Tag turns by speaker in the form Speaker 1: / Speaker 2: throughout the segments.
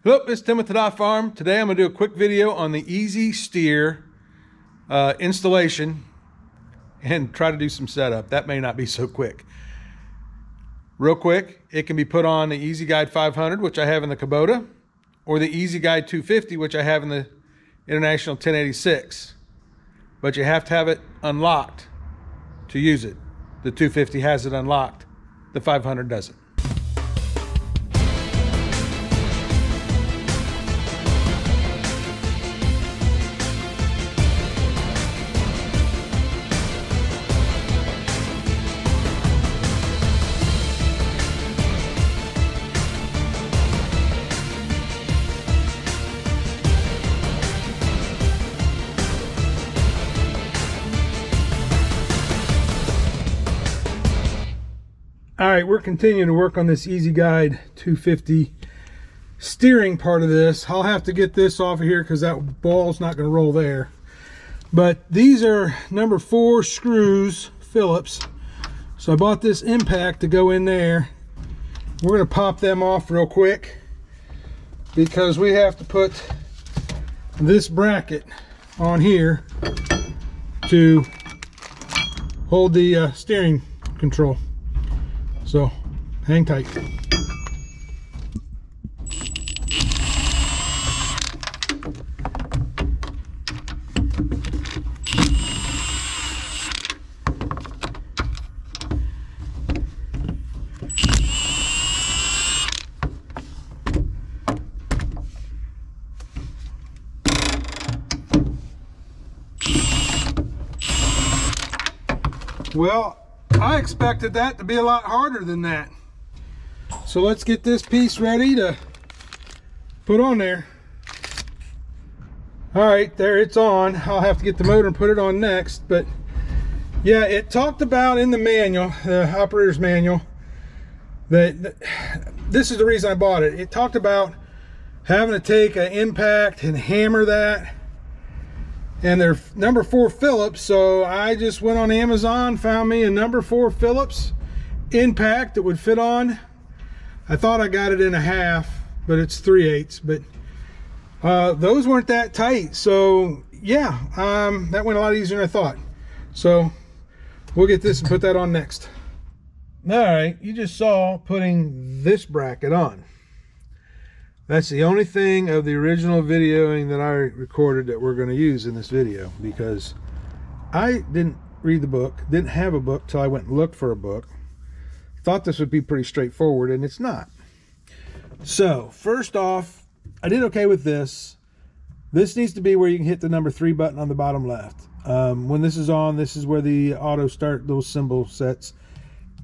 Speaker 1: Hello, it's Tim with TAH-DAH Farm. Today I'm going to do a quick video on the Easy Steer installation and try to do some setup. That may not be so quick. Real quick, it can be put on the Easy Guide 500, which I have in the Kubota, or the Easy Guide 250, which I have in the International 1086. But you have to have it unlocked to use it. The 250 has it unlocked. The 500 doesn't. All right, we're continuing to work on this Easy Guide 250 steering part of this. I'll have to get this off of here because that ball's not going to roll there. But these are number 4 screws, Phillips. So I bought this impact to go in there. We're going to pop them off real quick because we have to put this bracket on here to hold the steering control. So, hang tight. Well, I expected that to be a lot harder than that. So let's get this piece ready to put on there. All right, there it's on. I'll have to get the motor and put it on next. But yeah, it talked about in the manual, the operator's manual, that this is the reason I bought it. It talked about having to take an impact and hammer that. And they're number 4 Phillips, so I just went on Amazon, found me a number 4 Phillips impact that would fit on. I thought I got it in a half, but it's 3/8. But those weren't that tight, so yeah, that went a lot easier than I thought. So we'll get this and put that on next. All right, you just saw putting this bracket on. That's the only thing of the original videoing that I recorded that we're going to use in this video, because I didn't read the book, didn't have a book till I went and looked for a book. Thought this would be pretty straightforward, and it's not. So first off, I did okay with this. This needs to be where you can hit the number 3 button on the bottom left. When this is on, this is where the auto start little symbol sets.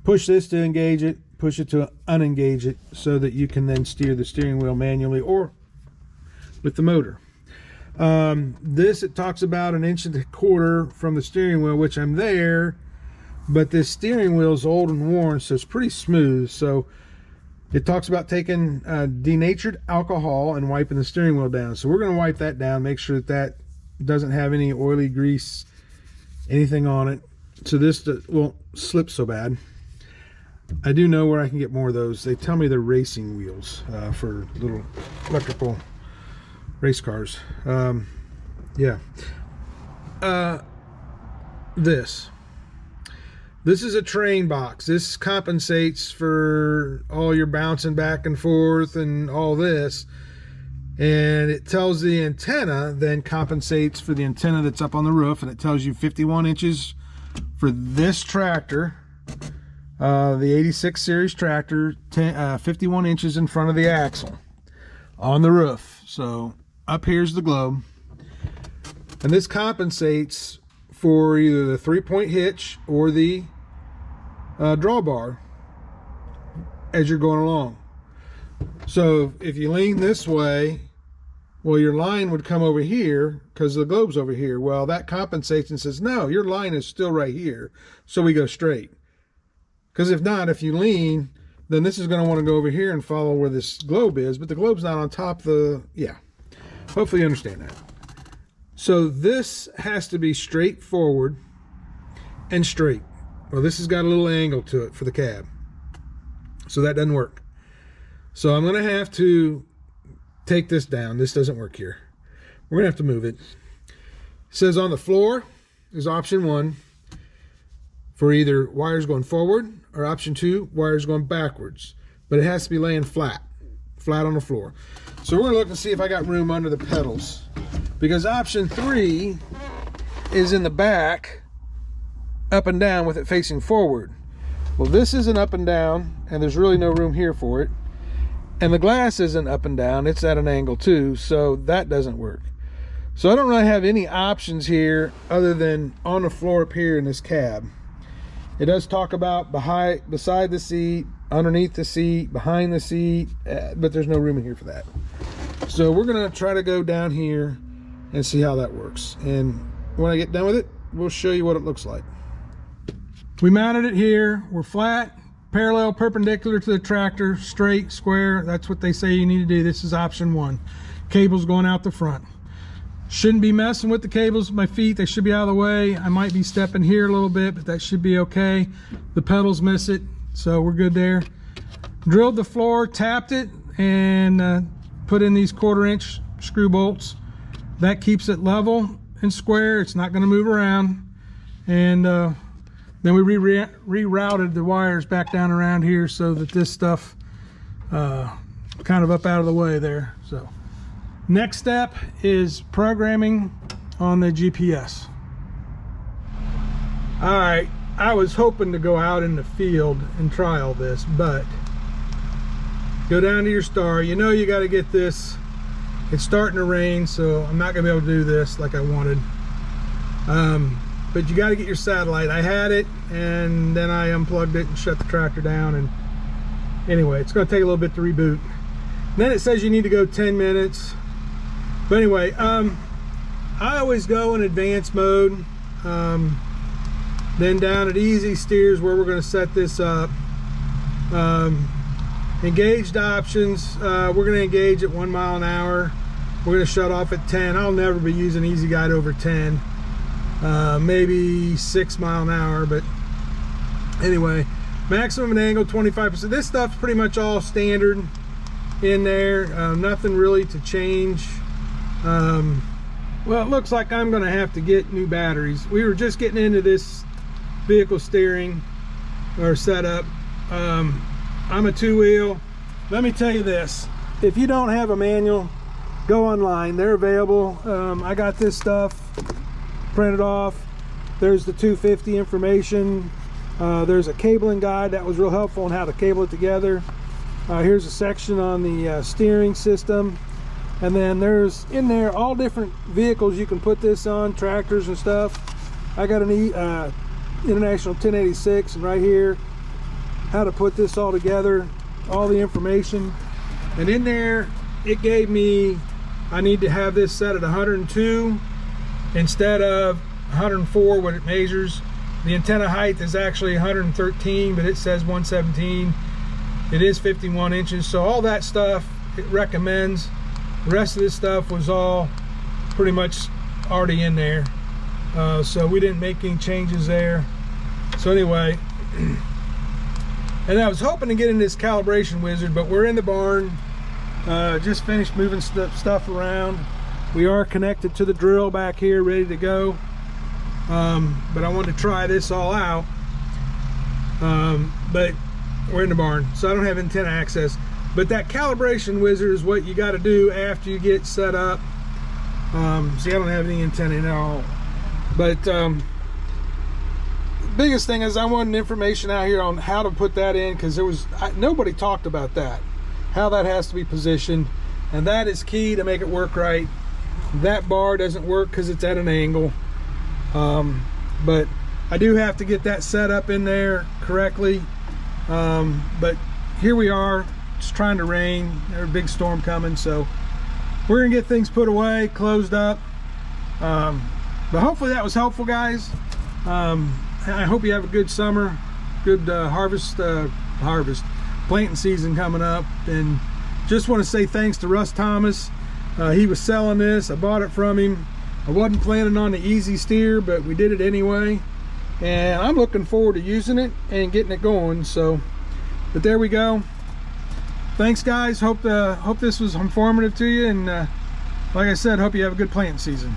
Speaker 1: Push this to engage it. Push it to unengage it so that you can then steer the steering wheel manually or with the motor. This, it talks about 1.25 inches from the steering wheel, which I'm there, but this steering wheel is old and worn, so it's pretty smooth. So it talks about taking denatured alcohol and wiping the steering wheel down. So we're going to wipe that down, make sure that that doesn't have any oily grease, anything on it, so this won't slip so bad. I do know where I can get more of those. They tell me they're racing wheels for little electrical race cars. Yeah. This is a terrain box. This compensates for all your bouncing back and forth and all this. And it tells the antenna, then compensates for the antenna that's up on the roof, and it tells you 51 inches for this tractor. The 86 series tractor, 51 inches in front of the axle on the roof. So up here's the globe, and this compensates for either the 3-point hitch or the drawbar as you're going along. So if you lean this way, well, your line would come over here because the globe's over here. Well, that compensates and says, no, your line is still right here, so we go straight. Because if not, if you lean, then this is going to want to go over here and follow where this globe is, but the globe's not on top of the, yeah. Hopefully you understand that. So this has to be straight forward and straight. Well, this has got a little angle to it for the cab. So that doesn't work. So I'm going to have to take this down. This doesn't work here. We're gonna have to move it. It says on the floor is option 1 for either wires going forward, or option 2, wires going backwards. But it has to be laying flat on the floor. So we're gonna look and see if I got room under the pedals, because option 3 is in the back, up and down with it facing forward. Well, this isn't up and down, and there's really no room here for it. And the glass isn't up and down, it's at an angle too, so that doesn't work. So I don't really have any options here other than on the floor up here in this cab. It does talk about beside the seat, underneath the seat, behind the seat, but there's no room in here for that. So we're gonna try to go down here and see how that works. And when I get done with it, we'll show you what it looks like. We mounted it here. We're flat, parallel, perpendicular to the tractor, straight, square. That's what they say you need to do. This is option 1. Cables going out the front. Shouldn't be messing with the cables with my feet. They should be out of the way. I might be stepping here a little bit, but that should be okay. The pedals miss it, so we're good there. Drilled the floor, tapped it, and put in these 1/4-inch screw bolts. That keeps it level and square. It's not going to move around. And then we rerouted the wires back down around here so that this stuff kind of up out of the way there. So next step is programming on the GPS. All right, I was hoping to go out in the field and try all this, but go down to your star. You know you got to get this. It's starting to rain, so I'm not gonna be able to do this like I wanted. But you got to get your satellite. I had it, and then I unplugged it and shut the tractor down. And anyway, it's going to take a little bit to reboot. And then it says you need to go 10 minutes. But anyway, I always go in advanced mode. Then down at easy steers where we're going to set this up. Engaged options. We're going to engage at 1 mile an hour. We're going to shut off at 10. I'll never be using easy guide over 10. Maybe 6 mile an hour, but anyway, maximum angle 25%. This stuff's pretty much all standard in there. Nothing really to change. Well, it looks like I'm gonna have to get new batteries. We were just getting into this vehicle steering or setup. I'm a 2-wheel. Let me tell you this, if you don't have a manual, go online. They're available. I got this stuff printed off. There's the 250 information. There's a cabling guide that was real helpful on how to cable it together. Here's a section on the steering system, and then there's in there all different vehicles you can put this on, tractors and stuff. I got an International 1086, and right here how to put this all together, all the information. And in there it gave me, I need to have this set at 102 instead of 104 when it measures. The antenna height is actually 113, but it says 117. It is 51 inches, so all that stuff it recommends. The rest of this stuff was all pretty much already in there, so we didn't make any changes there. So anyway, and I was hoping to get in this calibration wizard, but we're in the barn. Just finished moving stuff around. We are connected to the drill back here, ready to go. But I wanted to try this all out. But we're in the barn, so I don't have antenna access. But that calibration wizard is what you got to do after you get set up. See, I don't have any antenna at all. But biggest thing is I wanted information out here on how to put that in, because nobody talked about that, how that has to be positioned, and that is key to make it work right. That bar doesn't work because it's at an angle, but I do have to get that set up in there correctly. But here we are, it's trying to rain. There's a big storm coming, so we're gonna get things put away, closed up. But hopefully that was helpful, guys. I hope you have a good summer, good harvest planting season coming up. And just want to say thanks to Russ Thomas. He was selling this, I bought it from him. I wasn't planning on the easy steer, but we did it anyway, and I'm looking forward to using it and getting it going. So, but there we go. thanks guys. Hope this was informative to you, and like I said, hope you have a good planting season.